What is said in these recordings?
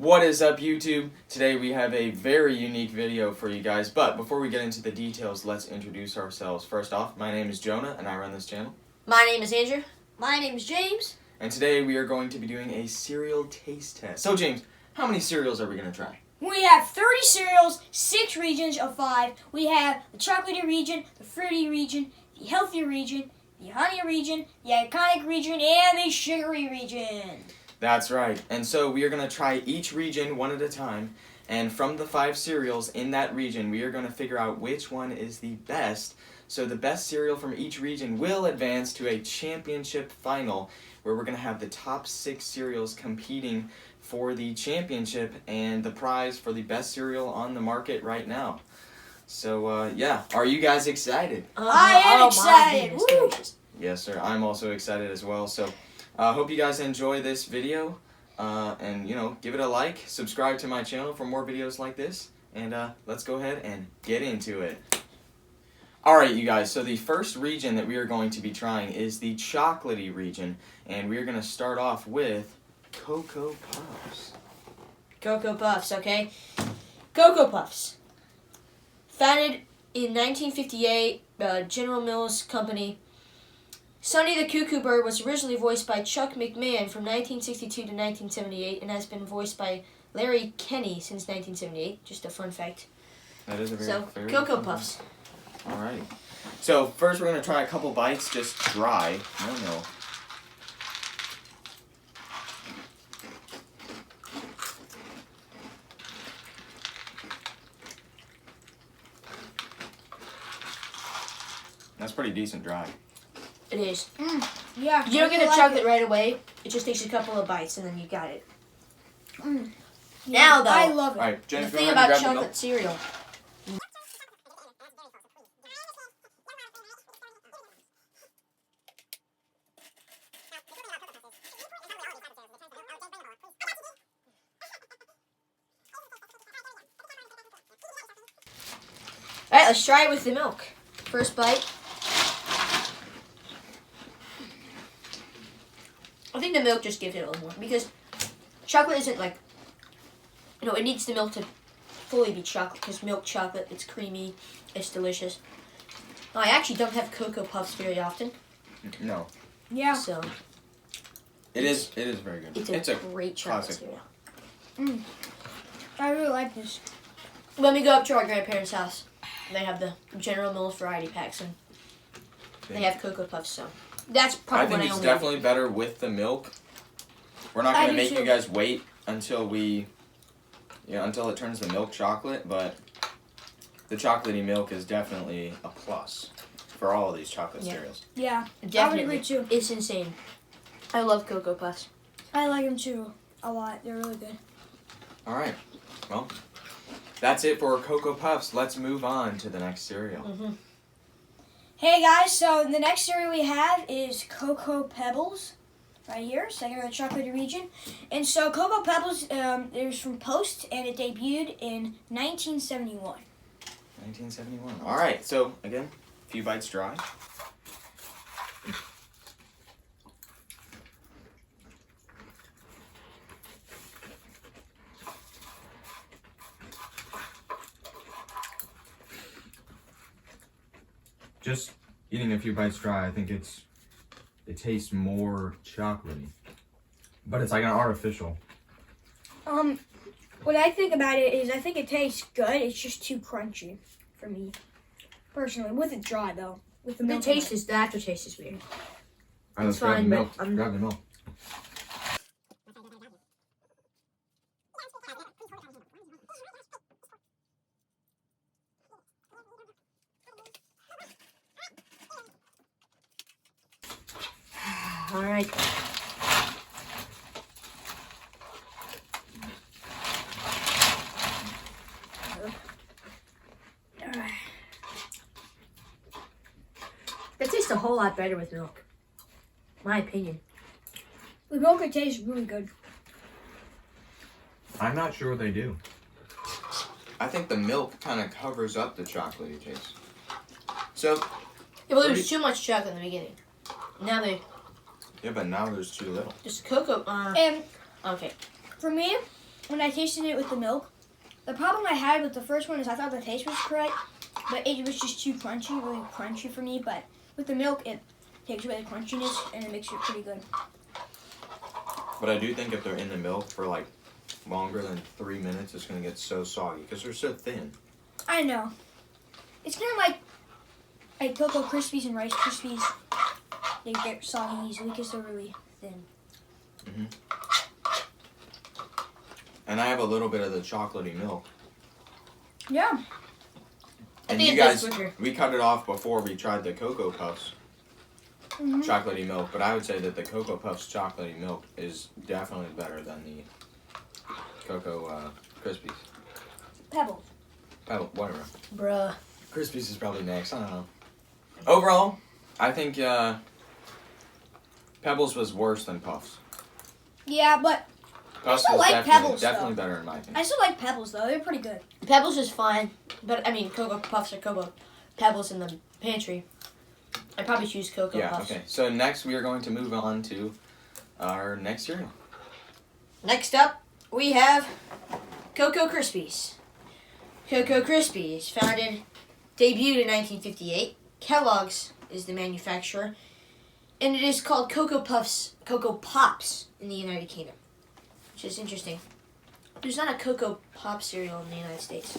What is up, YouTube? Today we have a very unique video for you guys, but before we get into the details, let's introduce ourselves. First off, my name is Jonah and I run this channel. My name is Andrew. My name is James. And today we are going to be doing a cereal taste test. So James, how many cereals are we going to try? We have 30 cereals, 6 regions of 5. We have the chocolatey region, the fruity region, the healthy region, the honey region, the iconic region, and the sugary region. That's right. And so we are going to try each region one at a time. And from the 5 cereals in that region, we are going to figure out which one is the best. So the best cereal from each region will advance to a championship final where we're going to have the top 6 cereals competing for the championship and the prize for the best cereal on the market right now. So, yeah. Are you guys excited? I am excited. Woo. Yes, sir. I'm also excited as well. So, hope you guys enjoy this video. And, give it a like. Subscribe to my channel for more videos like this. And let's go ahead and get into it. Alright, you guys. So the first region that we are going to be trying is the chocolatey region. And we are going to start off with Cocoa Puffs. Cocoa Puffs, okay? Cocoa Puffs. Founded in 1958, General Mills Company. Sonny the Cuckoo Bird was originally voiced by Chuck McMahon from 1962 to 1978 and has been voiced by Larry Kenney since 1978. Just a fun fact. That is a very Cocoa Puffs. Alright. So first we're going to try a couple bites just dry. No. That's pretty decent dry. It is. Yeah. You don't get to chug it right away. It just takes a couple of bites and then you got it. Now, though, I love it. Alright, the James, thing go ahead and about grab the milk. chocolate cereal. Alright, let's try it with the milk. First bite. I think the milk just gives it a little more because chocolate isn't like, it needs the milk to fully be chocolate because milk chocolate, it's creamy, it's delicious. I actually don't have Cocoa Puffs very often. No. Yeah. So It is very good. it's a great chocolate classic. cereal. I really like this. When we go up to our grandparents' house, they have the General Mills variety packs and they have Cocoa Puffs, so that's probably I think what I it's only definitely better with the milk. We're not I going to do make too. you guys wait until until it turns to milk chocolate, but the chocolatey milk is definitely a plus for all of these chocolate cereals. Yeah. I would Definitely. agree too. It's insane. I love Cocoa Puffs. I like them too a lot. They're really good. All right. Well, that's it for Cocoa Puffs. Let's move on to the next cereal. Mm-hmm. Hey guys, so the next cereal we have is Cocoa Pebbles, right here, second in the chocolatey region. And so Cocoa Pebbles is from Post, and it debuted in 1971. 1971. All right. So, again, a few bites dry. Just eating a few bites dry, I think it tastes more chocolatey. But it's like an artificial. What I think about it is I think it tastes good. It's just too crunchy for me, personally. With it dry though, with the The milk. taste is, the aftertaste is weird. All right, let's It's grab the fine, but milk. I'm- Grab the milk. All right. It tastes a whole lot better with milk. My opinion. With milk, it tastes really good. I'm not sure they do. I think the milk kind of covers up the chocolatey taste. So, Yeah, well, there was too much chocolate in the beginning. Now they yeah, but now there's too little. just cocoa. And Okay. for me, when I tasted it with the milk, the problem I had with the first one is I thought the taste was correct, but it was just too crunchy, really crunchy for me. But with the milk, it takes away the crunchiness and it makes it pretty good. But I do think if they're in the milk for like longer than 3 minutes, it's gonna get so soggy because they're so thin. I know. It's kind of like Cocoa Krispies and Rice Krispies. They get soggy easily because they're really thin. And I have a little bit of the chocolatey milk. Yeah. And think you it guys, tastes quicker. we cut it off before we tried the Cocoa Puffs Mhm. chocolatey milk, but I would say that the Cocoa Puffs chocolatey milk is definitely better than the Cocoa Krispies. Pebbles. Oh, whatever. Bruh. Krispies is probably next. I don't know. Overall, I think Pebbles was worse than Puffs. Yeah, but Puffs still was like definitely, Pebbles, definitely though. better in my opinion. I still like Pebbles though. They're pretty good. Pebbles is fine, but I mean, Cocoa Puffs or Cocoa Pebbles in the pantry. I'd probably choose Cocoa Yeah, Puffs. okay. So next we are going to move on to our next cereal. Next up, we have Cocoa Krispies. Cocoa Krispies, debuted in 1958. Kellogg's is the manufacturer, and it is called Cocoa Pops in the United Kingdom, which is interesting. There's not a Cocoa Pop cereal in the United States.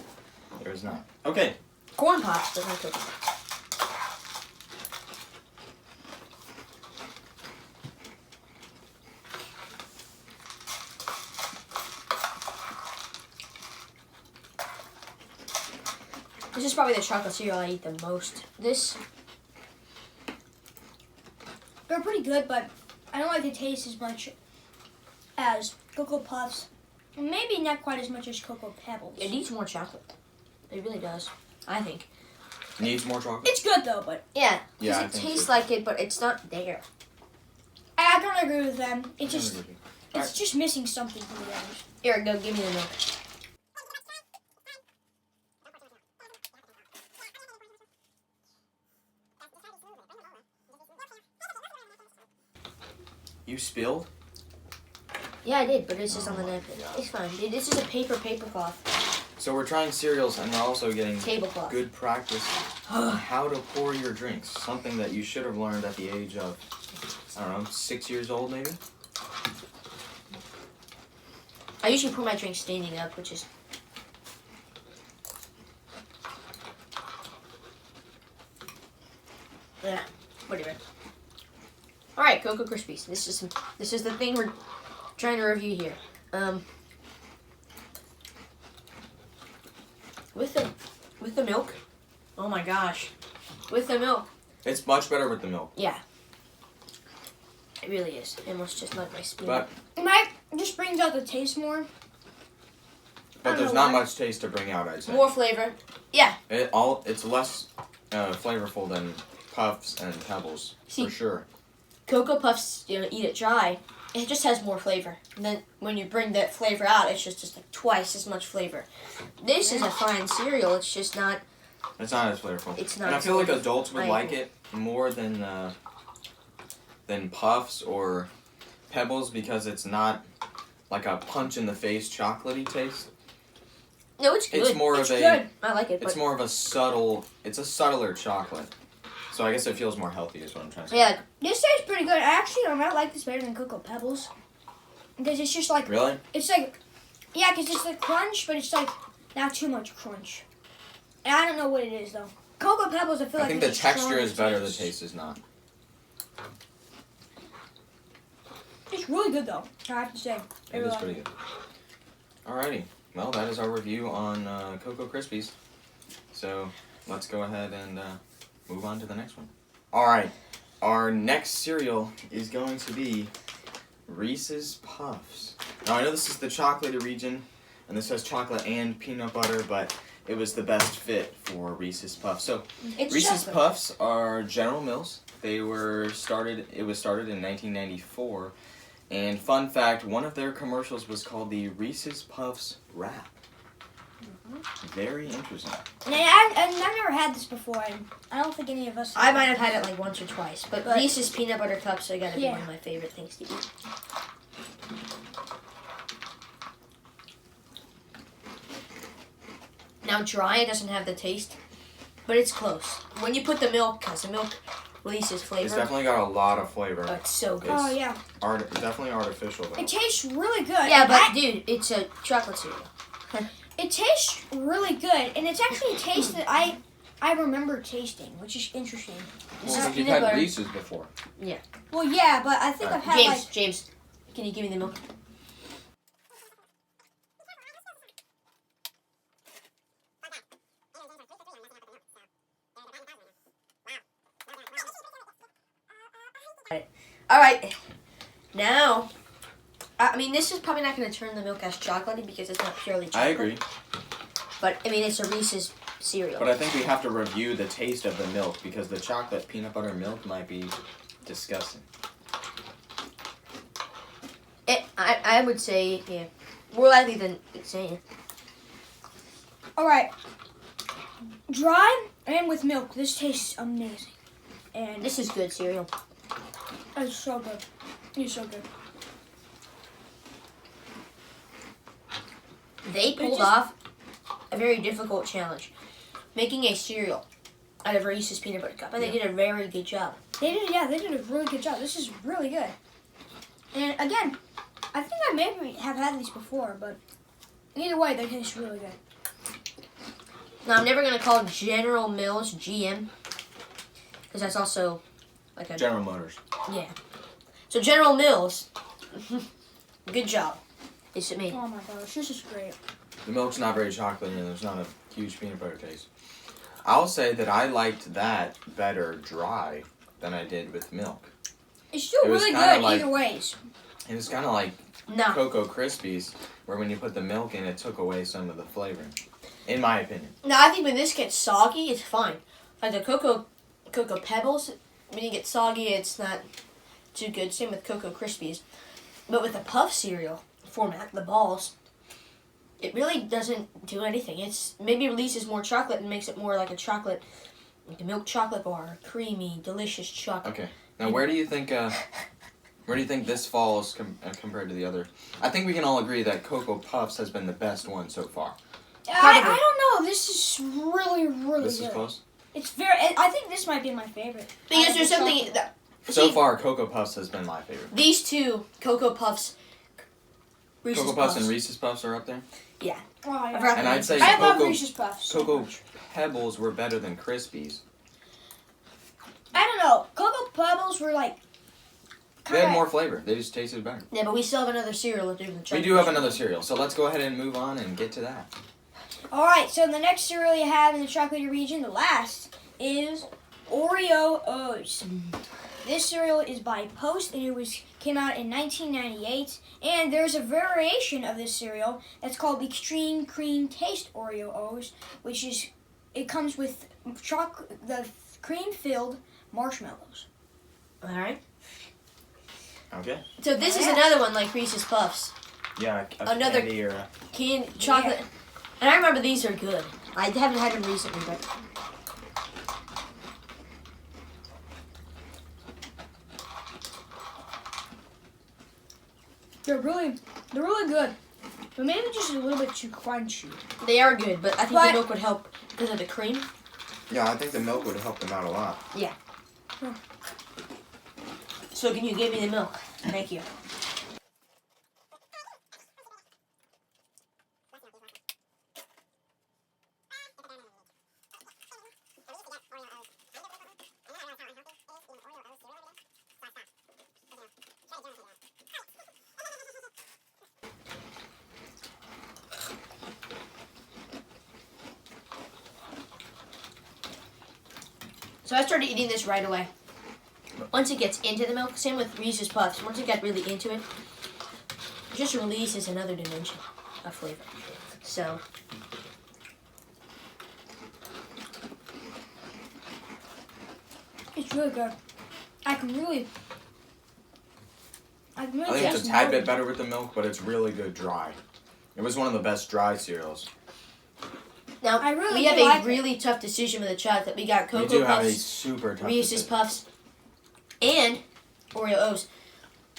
There is not. Okay. Corn Pops, but not Cocoa Pops. This is probably the chocolate cereal I eat the most. This, They're pretty good, but I don't like the taste as much as Cocoa Puffs. And maybe not quite as much as Cocoa Pebbles. it needs more chocolate. It really does, I think. Needs more chocolate? It's good though, but Yeah, Yeah, I because it think tastes so. like it, but it's not there. I don't agree with them. It's just Alright. it's just missing something from the others. Here, go, give me the milk. You spilled? Yeah, I did, but it's just on the Oh my napkin. God. It's fine, dude. This is a paper cloth. So we're trying cereals and we're also getting Tablecloth. good practice on how to pour your drinks. Something that you should have learned at the age of, I don't know, 6 years old maybe? I usually pour my drink standing up, which is... Yeah, whatever. Alright, Cocoa Krispies. This is the thing we're trying to review here. With the milk. Oh my gosh. With the milk. It's much better with the milk. Yeah. It really is. It almost just like my spoon. But It might just brings out the taste more. but there's know not why. much taste to bring out, I'd say. More flavor. Yeah. It's less flavorful than Puffs and Pebbles, See- for sure. Cocoa Puffs, you know, eat it dry. It just has more flavor. And then when you bring that flavor out, it's just like twice as much flavor. This is a fine cereal. It's just not. It's not as flavorful. It's not And I as feel like flavorful. adults would I like agree. it more than Puffs or Pebbles because it's not like a punch in the face chocolatey taste. No, it's good. It's more It's of a good. I like it, it's but more of a subtler chocolate. So I guess it feels more healthy is what I'm trying to say. yeah, This tastes pretty good. Actually, I might like this better than Cocoa Pebbles. Because it's just like, Really? it's like, yeah, because it's the crunch, but it's like not too much crunch. And I don't know what it is though. Cocoa Pebbles, I feel I like think the it's a texture stronger is better, the taste is not. It's really good though, I have to say. I It really is like pretty good. Alrighty. Well, that is our review on Cocoa Krispies. So let's go ahead and move on to the next one. Alright. Our next cereal is going to be Reese's Puffs. Now, I know this is the chocolatey region, and this has chocolate and peanut butter, but it was the best fit for Reese's Puffs. So, it's Reese's chocolate. Puffs are General Mills. It was started in 1994. And fun fact, one of their commercials was called the Reese's Puffs Wrap. Very interesting. And I've never had this before, and I don't think any of us I might have had it like once or twice, but But- Reese's peanut butter cups are gotta be Yeah. one of my favorite things to eat. Now dry, it doesn't have the taste, but it's close. When you put the milk, because the milk releases flavor. It's definitely got a lot of flavor. Oh, it's so good. Oh yeah, Definitely artificial though. it tastes really good. Yeah, And but dude, it's a chocolate cereal. it tastes really good, and it's actually a taste that I remember tasting, which is interesting. This Well, is you've peanut had butter. Reese's before. Well, yeah, but I think I've had James, can you give me the milk? All right, now, I mean, this is probably not going to turn the milk as chocolatey because it's not purely chocolate. I agree, But I mean, it's a Reese's cereal. but I think we have to review the taste of the milk because the chocolate peanut butter milk might be disgusting. I would say, yeah, more likely than saying. All right, dry and with milk. This tastes amazing, and This is good cereal. it's so good. It's so good. They pulled off a very difficult challenge, making a cereal out of Reese's peanut butter cup, and they did a very good job. They did a really good job. This is really good. And again, I think I maybe have had these before, but either way, they taste really good. Now, I'm never gonna call General Mills GM because that's also like a General Motors. yeah. So General Mills, good job. It's me. Oh my gosh, this is great. The milk's not very chocolatey and there's not a huge peanut butter taste. I'll say that I liked that better dry than I did with milk. It's still It was really kinda good like- either ways. It was kind of like No, Cocoa Krispies, where when you put the milk in, it took away some of the flavor, in my opinion. no, I think when this gets soggy, it's fine. Like the Cocoa Pebbles, when you get soggy, it's not too good. Same with Cocoa Krispies. But with the Puff cereal format, the balls, it really doesn't do anything. It's maybe releases more chocolate and makes it more like a chocolate, like a milk chocolate bar, creamy, delicious chocolate. Okay. Now, where do you think this falls compared to the other? I think we can all agree that Cocoa Puffs has been the best one so far. I don't know. This is really, really This good. is close. It's very. I think this might be my favorite. Because there's something that So see, far, Cocoa Puffs has been my favorite. these two Cocoa Puffs, Reese's Cocoa Puffs and Reese's Puffs are up there. Oh, yeah. I forgot And the I'd name. say I love Cocoa Reese's Puffs. so Cocoa much. Pebbles were better than Krispies. I don't know. Cocoa Pebbles were like. They had kinda- more flavor. They just tasted better. Yeah, but we still have another cereal to do. We do have another cereal, so let's go ahead and move on and get to that. All right. So the next cereal you have in the chocolatey region, the last, is Oreo O's. This cereal is by Post, and it came out in 1998. And there's a variation of this cereal that's called the Extreme Cream Taste Oreo O's, which is it comes with the cream-filled marshmallows. All right. Okay. So this is Yeah. another one like Reese's Puffs, Yeah, Another- candy or a... chocolate, and I remember these are good. I haven't had them recently, but They're really good, but maybe just a little bit too crunchy. they are good. But I think But- the milk would help because of the cream. Yeah, I think the milk would help them out a lot. So can you give me the milk? Thank you. So I started eating this right away. Once it gets into the milk, same with Reese's Puffs. Once it got really into it, it just releases another dimension of flavor. So It's really good. I can really I think it's taste a tad more. bit better with the milk, but it's really good dry. It was one of the best dry cereals. now I really we have do a like it. really tough decision with the chocolate. We got You Cocoa do have a Puffs, super tough Reese's decision. Puffs, and Oreo O's.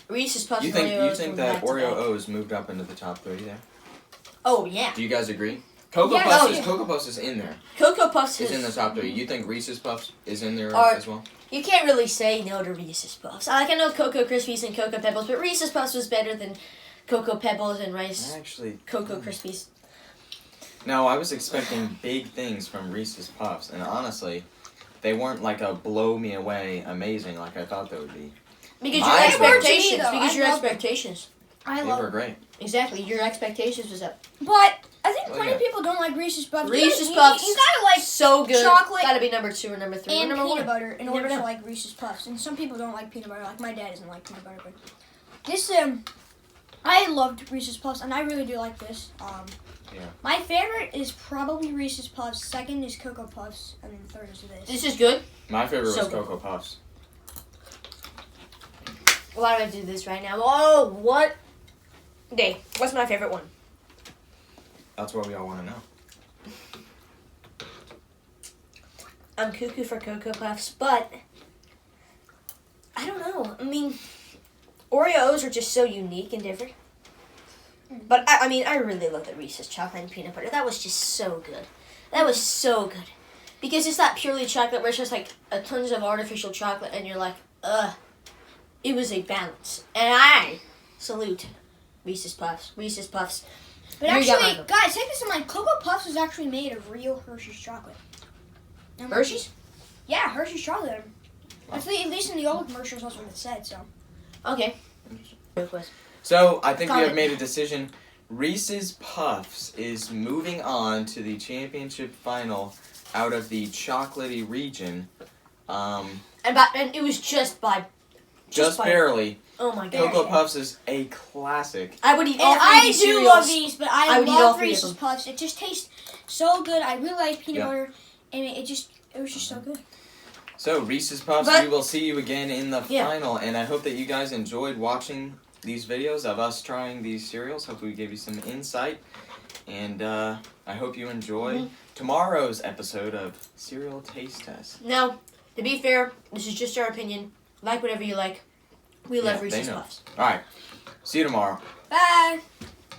Reese's Puffs You and Oreo think O's that went back to Oreo back. O's moved up into the top 3 there? Oh yeah. Do you guys agree? Cocoa Yes, Puffs oh, is yeah. Cocoa Puffs is in there. Cocoa Puffs Is is in the top 3. You think Reese's Puffs is in there Are- as well? You can't really say no to Reese's Puffs. I know Cocoa Krispies and Cocoa Pebbles, but Reese's Puffs was better than Cocoa Pebbles and Rice Actually, Cocoa Krispies. no, I was expecting big things from Reese's Puffs, and honestly, they weren't like a blow me away amazing like I thought they would be. Because Mine your were- expectations. though. Because I your love them. expectations. I They love were it. great. Exactly. Your expectations was up. But I think Oh, plenty yeah. of people don't like Reese's Puffs. Reese's you, Puffs. You gotta like So good. chocolate Gotta be number 2 or number 3 or and number peanut 1. butter in You order never to know. like Reese's Puffs. And some people don't like peanut butter. Like my dad doesn't like peanut butter. But this I loved Reese's Puffs, and I really do like this. Yeah. My favorite is probably Reese's Puffs. Second is Cocoa Puffs, and then third is this. This is good. My favorite So was good. Cocoa Puffs. Why do I do this right now? Oh, what? Okay, what's my favorite one? That's what we all want to know. I'm cuckoo for Cocoa Puffs, but I don't know. I mean, Oreos are just so unique and different. But I mean, I really love the Reese's chocolate and peanut butter. That was just so good. That was so good. Because it's not purely chocolate where it's just like a tons of artificial chocolate and you're like, ugh. It was a balance. And I salute Reese's Puffs. Reese's Puffs. But You got actually, mine. guys, take this in mind. Cocoa Puffs was actually made of real Hershey's chocolate. And Hershey's? Yeah, Hershey's chocolate. At least in the old commercials, that's what it said. So. Okay. So, I think we have Comment. made a decision. Reese's Puffs is moving on to the championship final out of the chocolatey region. And it was just by... Just by- barely. Oh my god. Cocoa Puffs is a classic. I would eat all And three of I these do cereals. love these, but I I would eat all love three of Reese's them. Puffs. It just tastes so good. I really like peanut Yeah. butter, and it was just so good. So, Reese's Puffs, But- we will see you again in the Yeah. final. And I hope that you guys enjoyed watching these videos of us trying these cereals. Hopefully we gave you some insight. And I hope you enjoy Mhm. tomorrow's episode of Cereal Taste Test. Now, to be fair, this is just our opinion. Like whatever you like. We love Yeah, they Reese's know. Puffs. Alright, see you tomorrow. Bye.